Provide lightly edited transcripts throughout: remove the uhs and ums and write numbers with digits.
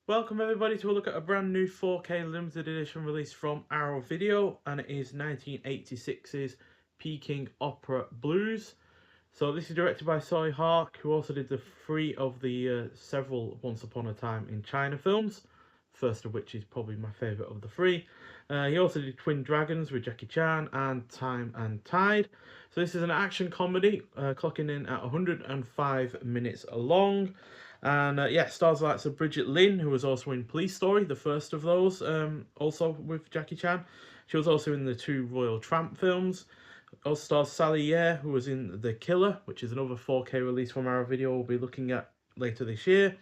Welcome everybody to a look at a brand new 4K limited edition release from Arrow Video, and it is 1986's Peking Opera Blues. So this is directed by Soy Hark, who also did the three of the several Once Upon a Time in China films, first of which is probably my favourite of the three. He also did Twin Dragons with Jackie Chan and Time and Tide. So this is an action comedy, clocking in at 105 minutes long. And yeah, stars like Bridget Lin, who was also in Police Story, the first of those, also with Jackie Chan. She was also in the two Royal Tramp films. Also stars Sally Yeh, who was in The Killer, which is another 4K release from our video we'll be looking at later this year.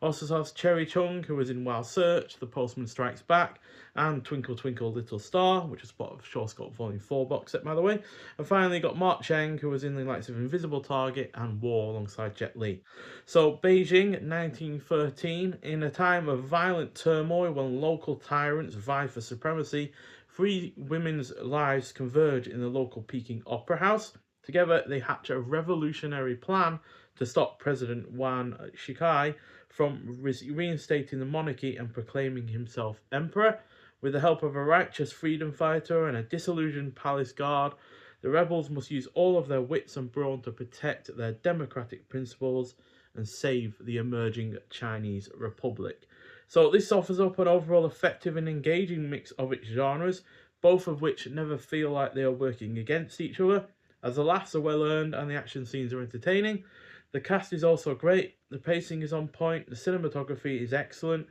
Also stars Cherry Chung, who was in Wild Search, The Postman Strikes Back, and Twinkle Twinkle Little Star, which is part of Shore Scott Volume 4 box set, by the way. And finally got Mark Cheng, who was in the likes of Invisible Target and War alongside Jet Li. So Beijing, 1913, in a time of violent turmoil when local tyrants vie for supremacy, three women's lives converge in the local Peking Opera House. Together, they hatch a revolutionary plan to stop President Wan Shikai from reinstating the monarchy and proclaiming himself emperor. With the help of a righteous freedom fighter and a disillusioned palace guard, the rebels must use all of their wits and brawn to protect their democratic principles and save the emerging Chinese Republic. So this offers up an overall effective and engaging mix of its genres, both of which never feel like they are working against each other, as the laughs are well earned and the action scenes are entertaining. The cast is also great, the pacing is on point, the cinematography is excellent,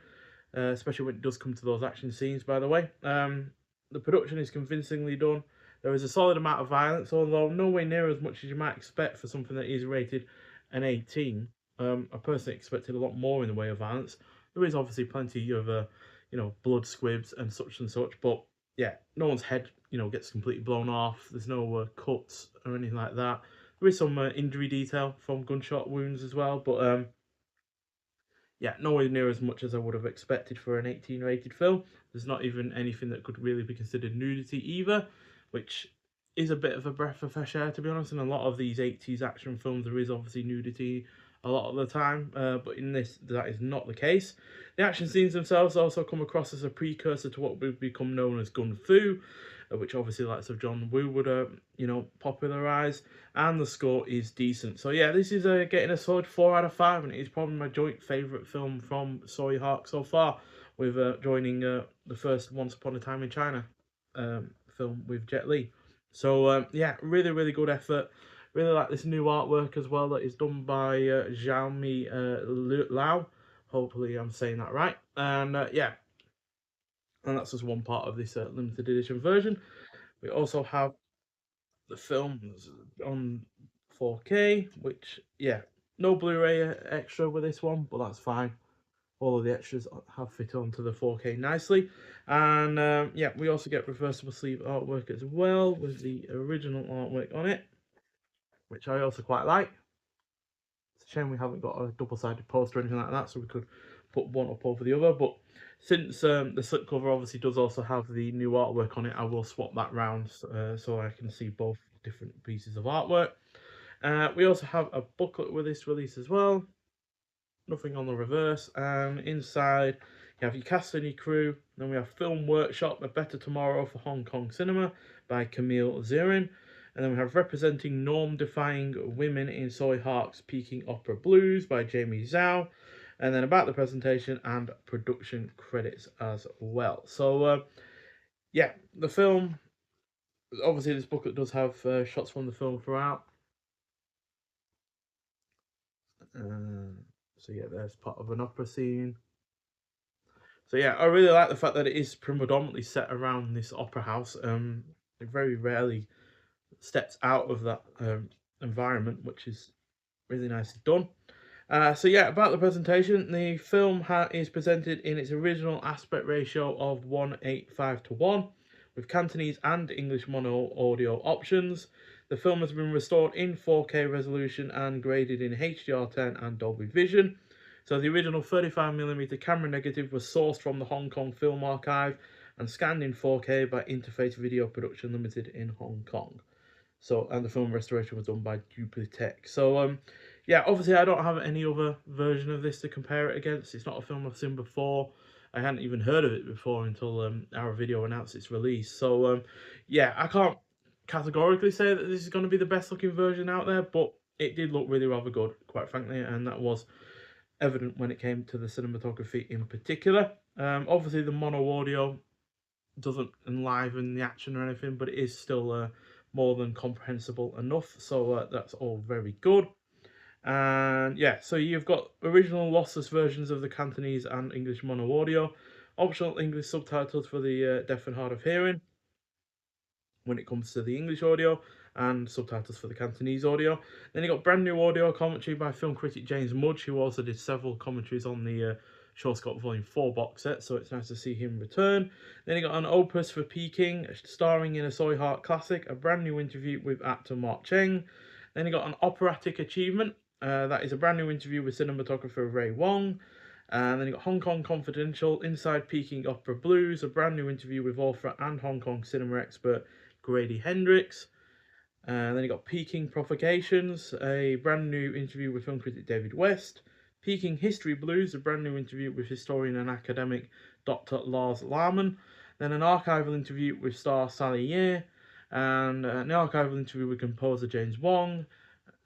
especially when it does come to those action scenes, by the way. The production is convincingly done. There is a solid amount of violence, although nowhere near as much as you might expect for something that is rated an 18. I personally expected a lot more in the way of violence. There is obviously plenty of, blood squibs and such, but yeah, no one's head, gets completely blown off. There's no cuts or anything like that. There is some injury detail from gunshot wounds as well, but yeah, nowhere near as much as I would have expected for an 18 rated film. There's not even anything that could really be considered nudity either, which is a bit of a breath of fresh air, to be honest. In a lot of these 80s action films, there is obviously nudity a lot of the time, but in this, that is not the case. The action scenes themselves also come across as a precursor to what would become known as Gun Fu, which obviously likes of John Woo would, popularise, and the score is decent. So yeah, this is getting a solid 4 out of 5, and it is probably my joint favourite film from Soy Hark so far, with joining the first Once Upon a Time in China film with Jet Li. So yeah, really, really good effort. Really like this new artwork as well that is done by Xiaomi Lao. Hopefully I'm saying that right. And yeah, and that's just one part of this limited edition version. We also have the film on 4K, which, yeah, no Blu-ray extra with this one, but that's fine. All of the extras have fit onto the 4K nicely. And yeah, we also get reversible sleeve artwork as well with the original artwork on it, which I also quite like. It's a shame we haven't got a double-sided poster or anything like that, so we could put one up over the other. But since the slipcover obviously does also have the new artwork on it, I will swap that round so I can see both different pieces of artwork. We also have a booklet with this release as well. Nothing on the reverse. And inside, you have your cast and your crew. Then we have Film Workshop, A Better Tomorrow for Hong Kong Cinema by Camille Zirin. And then we have Representing Norm-Defying Women in Soy Hark's Peking Opera Blues by Jamie Zhao. And then about the presentation and production credits as well. So, yeah, the film, obviously this booklet does have shots from the film throughout. So yeah, there's part of an opera scene. So yeah, I really like the fact that it is predominantly set around this opera house. It very rarely steps out of that environment, which is really nicely done. So yeah, about the presentation, the film is presented in its original aspect ratio of 1:8:5 with Cantonese and English mono audio options. The film has been restored in 4K resolution and graded in HDR10 and Dolby Vision. So the original 35mm camera negative was sourced from the Hong Kong Film Archive and scanned in 4K by Interface Video Production Limited in Hong Kong. So, and the film restoration was done by Duplictech. So, yeah, obviously I don't have any other version of this to compare it against. It's not a film I've seen before. I hadn't even heard of it before until our video announced its release. So yeah, I can't categorically say that this is going to be the best looking version out there, but it did look really rather good, quite frankly, and that was evident when it came to the cinematography in particular. Obviously the mono audio doesn't enliven the action or anything, but it is still more than comprehensible enough, so that's all very good. And yeah, so you've got original lossless versions of the Cantonese and English mono audio, optional English subtitles for the deaf and hard of hearing when it comes to the English audio, and subtitles for the Cantonese audio. Then you got brand new audio commentary by film critic James Mudge, who also did several commentaries on the Shaw Scott Volume 4 box set, so it's nice to see him return. Then you got an opus for Peking, starring in a Soy Heart classic, a brand new interview with actor Mark Cheng. Then you got an operatic achievement, that is a brand new interview with cinematographer Ray Wong. And then you got Hong Kong Confidential, Inside Peking Opera Blues, a brand new interview with author and Hong Kong cinema expert Grady Hendrix. And then you got Peking Provocations, a brand new interview with film critic David West. Peking History Blues, a brand new interview with historian and academic Dr. Lars Larman. Then an archival interview with star Sally Ye. And an archival interview with composer James Wong.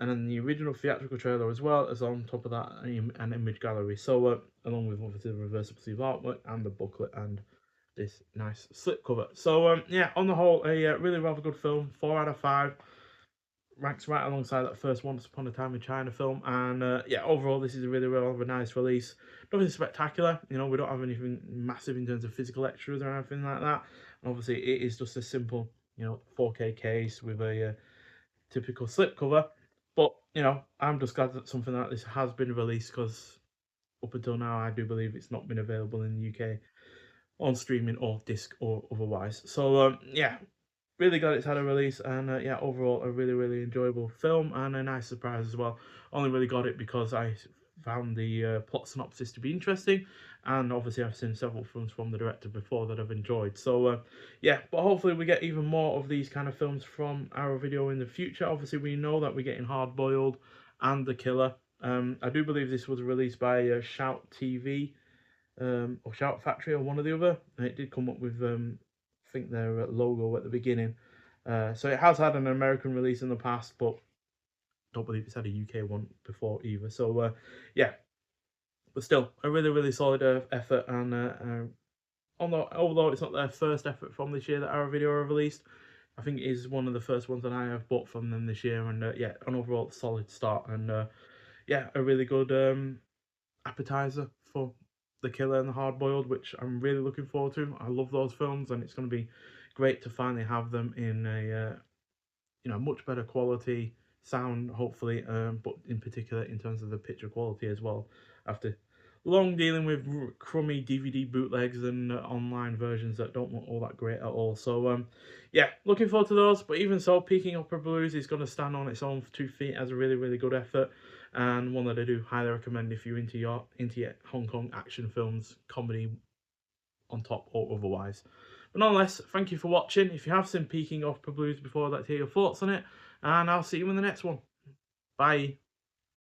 And then the original theatrical trailer as well, as on top of that an image gallery. So along with obviously the reversible sleeve artwork and the booklet and this nice slipcover. So yeah, on the whole, a really rather good film. 4 out of 5. Ranks right alongside that first Once Upon a Time in China film. And yeah, overall, this is a really rather nice release. Nothing spectacular. You know, we don't have anything massive in terms of physical extras or anything like that. And obviously, it is just a simple, 4K case with a typical slipcover. But, I'm just glad that something like this has been released, because up until now, I do believe it's not been available in the UK on streaming or disc or otherwise. So yeah, really glad it's had a release, and yeah, overall a really enjoyable film and a nice surprise as well. Only really got it because I found the plot synopsis to be interesting, and obviously I've seen several films from the director before that I've enjoyed. So yeah, but hopefully we get even more of these kind of films from our video in the future. Obviously we know that we're getting Hard Boiled and The Killer. I do believe this was released by Shout TV, or Shout Factory, or one or the other, and it did come up with I think their logo at the beginning. So it has had an American release in the past, but don't believe it's had a UK one before either. So yeah, but still a really solid effort. And although it's not their first effort from this year that our video have released, I think it is one of the first ones that I have bought from them this year. And yeah, an overall solid start, and yeah, a really good appetizer for The Killer and The Hard Boiled, which I'm really looking forward to. I love those films, and it's going to be great to finally have them in a much better quality sound, hopefully, but in particular in terms of the picture quality as well, after long dealing with crummy DVD bootlegs and online versions that don't look all that great at all. So yeah, looking forward to those. But even so, Peking Opera Blues is going to stand on its own 2 feet as a really good effort, and one that I do highly recommend if you're into your Hong Kong action films, comedy on top or otherwise. But nonetheless, thank you for watching. If you have seen Peking Opera Blues before, I'd like to hear your thoughts on it, and I'll see you in the next one. Bye.